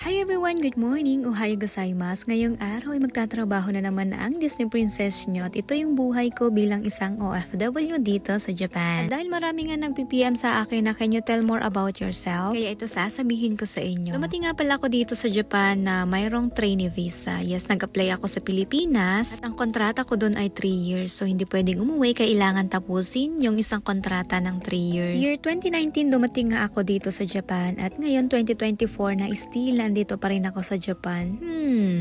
Hi everyone! Good morning! Ohayo gozaimasu! Ngayong araw ay magtatrabaho na naman ang Disney Princess nyo at ito yung buhay ko bilang isang OFW dito sa Japan. At dahil marami nga nag-PPM sa akin na can you tell more about yourself? Kaya ito sasabihin ko sa inyo. Dumating nga pala ako dito sa Japan na mayroong trainee visa. Yes, nag-apply ako sa Pilipinas at ang kontrata ko doon ay 3 years. So hindi pwedeng umuwi, kailangan tapusin yung isang kontrata ng 3 years. Year 2019 dumating nga ako dito sa Japan at ngayon 2024 na still nandito pa rin ako sa Japan.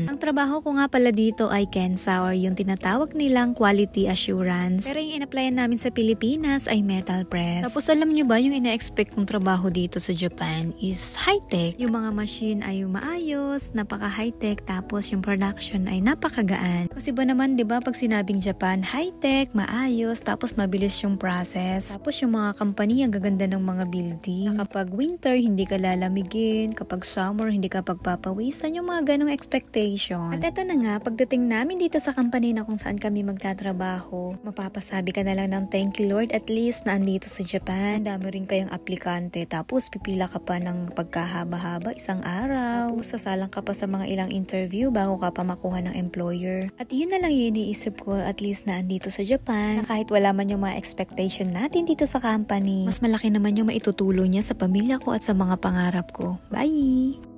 Ang trabaho ko nga pala dito ay Kensa or yung tinatawag nilang quality assurance. Pero yung in-applyan namin sa Pilipinas ay metal press. Tapos alam nyo ba yung ina-expect kong trabaho dito sa Japan is high-tech. Yung mga machine ay maayos, napaka-high-tech, tapos yung production ay napakagaan. Kasi ba naman 'di ba pag sinabing Japan, high-tech, maayos, tapos mabilis yung process. Tapos yung mga company ang gaganda ng mga building. Kapag winter hindi ka lalamigin, kapag summer hindi ka pagpapawisan, yung mga ganong expectation. At eto na nga, pagdating namin dito sa company na kung saan kami magtatrabaho, mapapasabi ka na lang ng thank you Lord at least na andito sa Japan. Dami rin kayong aplikante, tapos pipila ka pa ng pagkahaba-haba isang araw. Tapos sasalang ka pa sa mga ilang interview bago ka pa makuha ng employer. At yun na lang yung iniisip ko at least na andito sa Japan, na kahit wala man yung mga expectation natin dito sa company, mas malaki naman yung maitutulong niya sa pamilya ko at sa mga pangarap ko. Bye!